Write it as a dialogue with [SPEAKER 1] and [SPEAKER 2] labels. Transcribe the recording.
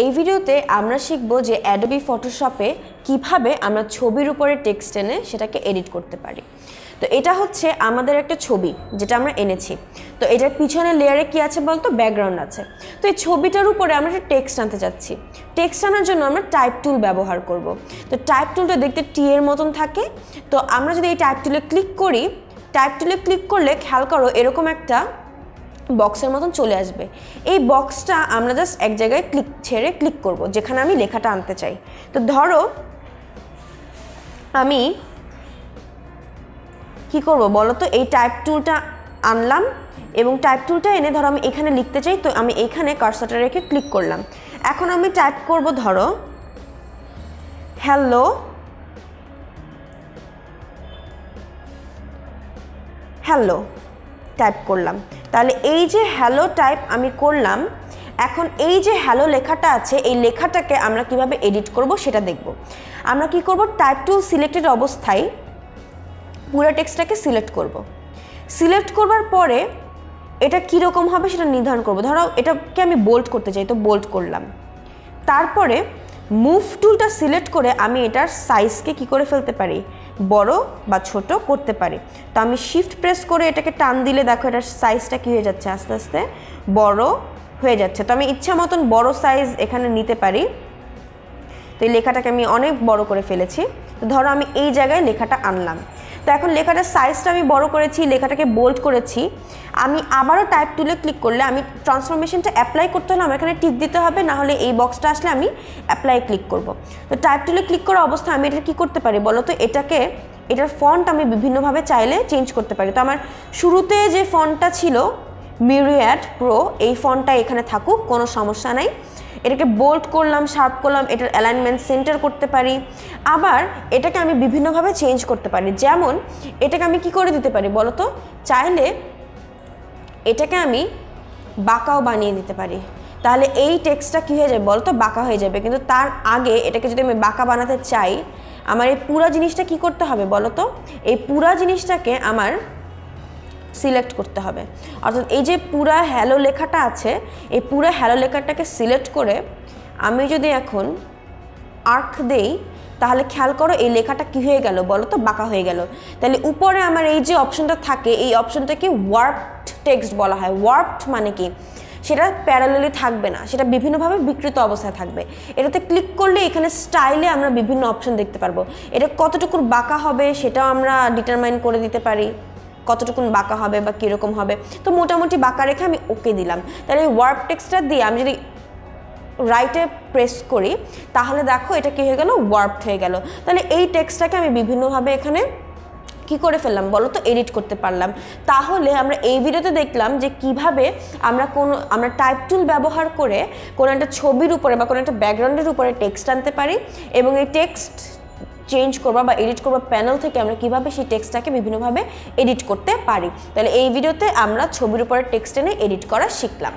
[SPEAKER 1] এই ভিডিওতে আমরা শিখব যে অ্যাডোবি ফটোশপে কিভাবে আমরা ছবির উপরে টেক্সট এনে সেটাকে এডিট করতে পারি। তো এটা হচ্ছে আমাদের একটা ছবি যেটা আমরা এনেছি। তো এটার পিছনে লেয়ারে কি আছে বলতো, ব্যাকগ্রাউন্ড আছে। তো এই ছবিটার উপরে আমরা একটা টেক্সট আনতে চাচ্ছি। টেক্সট আনার জন্য আমরা টাইপ টুল ব্যবহার করব। তো টাইপ টুলটা দেখতে টি এর মতন থাকে। তো আমরা যদি এই টাইপ টুলে ক্লিক করি, টাইপ টুলে ক্লিক করলে খেয়াল করো এরকম একটা বক্সের মতন চলে আসবে। এই বক্সটা আমরা জাস্ট এক জায়গায় ক্লিক করব যেখানে আমি লেখাটা আনতে চাই। তো ধরো আমি কি করব বলো তো, এই টাইপ টুলটা আনলাম এবং টাইপ টুলটা এনে ধরো আমি এখানে লিখতে চাই। তো আমি এখানে কার্সরটা রেখে ক্লিক করলাম। এখন আমি টাইপ করব ধরো হ্যালো হ্যালো টাইপ করলাম। তাহলে এই যে হ্যালো টাইপ আমি করলাম, এখন এই যে হ্যালো লেখাটা আছে এই লেখাটাকে আমরা কিভাবে এডিট করব সেটা দেখব। আমরা কি করব, টাইপ টুল সিলেক্টেড অবস্থায় পুরো টেক্সটটাকে সিলেক্ট করব। সিলেক্ট করবার পরে এটা কীরকম হবে সেটা নির্ধারণ করব। ধরো এটাকে আমি বোল্ড করতে চাই, তো বোল্ড করলাম। তারপরে মুভ টুলটা সিলেক্ট করে আমি এটার সাইজকে কি করে ফেলতে পারি, বড় বা ছোট করতে পারি। তো আমি শিফট প্রেস করে এটাকে টান দিলে দেখো এটার সাইজটা কি হয়ে যাচ্ছে, আস্তে আস্তে বড় হয়ে যাচ্ছে। তো আমি ইচ্ছা মতন বড় সাইজ এখানে নিতে পারি। তো এই লেখাটাকে আমি অনেক বড় করে ফেলেছি। তো ধরো আমি এই জায়গায় লেখাটা আনলাম। তো এখন লেখাটার সাইজটা আমি বড় করেছি, লেখাটাকে বোল্ড করেছি। আমি আবারও টাইপ টুলে ক্লিক করলে আমি ট্রান্সফরমেশনটা অ্যাপ্লাই করতে হলে আমার এখানে টিক দিতে হবে, না হলে এই বক্সটা আসলে আমি অ্যাপ্লাই ক্লিক করব। তো টাইপ টুলে ক্লিক করা অবস্থায় আমি এটা কী করতে পারি বলো তো, এটার ফন্ট আমি বিভিন্নভাবে চাইলে চেঞ্জ করতে পারি। তো আমার শুরুতে যে ফন্টটা ছিল মিরিয়াড প্রো, এই ফন্টটা এখানে থাকুক, কোনো সমস্যা নাই। এটাকে বোল্ড করলাম, শার্প করলাম, এটার অ্যালাইনমেন্ট সেন্টার করতে পারি। আবার এটাকে আমি বিভিন্নভাবে চেঞ্জ করতে পারি। যেমন এটাকে আমি কি করে দিতে পারি বলো তো, চাইলে এটাকে আমি বাঁকাও বানিয়ে দিতে পারি। তাহলে এই টেক্সটটা কী হয়ে যাবে বলো তো, বাঁকা হয়ে যাবে। কিন্তু তার আগে এটাকে যদি আমি বাঁকা বানাতে চাই, আমার এই পুরো জিনিসটা কি করতে হবে বলো তো, এই পুরো জিনিসটাকে আমার সিলেক্ট করতে হবে। অর্থাৎ এই যে পুরা হ্যালো লেখাটা আছে, এই পুরো হ্যালো লেখাটাকে সিলেক্ট করে আমি যদি এখন আর্ক দেই, তাহলে খেয়াল করো এই লেখাটা কি হয়ে গেল বলো তো, বাঁকা হয়ে গেল। তাহলে উপরে আমার এই যে অপশনটা থাকে, এই অপশনটাকে ওয়ার্পড টেক্সট বলা হয়। ওয়ার্পড মানে কি, সেটা প্যারালালি থাকবে না, সেটা বিভিন্নভাবে বিকৃত অবস্থায় থাকবে। এটাতে ক্লিক করলে এখানে স্টাইলে আমরা বিভিন্ন অপশন দেখতে পারবো। এটা কতটুকু বাঁকা হবে সেটাও আমরা ডিটারমাইন করে দিতে পারি, কতটুকুন বাঁকা হবে বা কীরকম হবে। তো মোটামুটি বাঁকা রেখে আমি ওকে দিলাম। তাহলে এই ওয়ার্প টেক্সটটা দিয়ে আমি যদি রাইটে প্রেস করি, তাহলে দেখো এটা কী হয়ে গেল, ওয়ার্পড হয়ে গেল। তাহলে এই টেক্সটটাকে আমি বিভিন্নভাবে এখানে কি করে ফেললাম বলো তো, এডিট করতে পারলাম। তাহলে আমরা এই ভিডিওতে দেখলাম যে কিভাবে আমরা টাইপ টুল ব্যবহার করে কোনো একটা ছবির উপরে বা কোনো একটা ব্যাকগ্রাউন্ডের উপরে টেক্সট আনতে পারি, এবং এই টেক্সট চেঞ্জ করবা বা এডিট করবা প্যানেল থেকে আমরা কিভাবে সেই টেক্সটটাকে বিভিন্নভাবে এডিট করতে পারি। তাহলে এই ভিডিওতে আমরা ছবির উপরে টেক্সট এনে এডিট করা শিখলাম।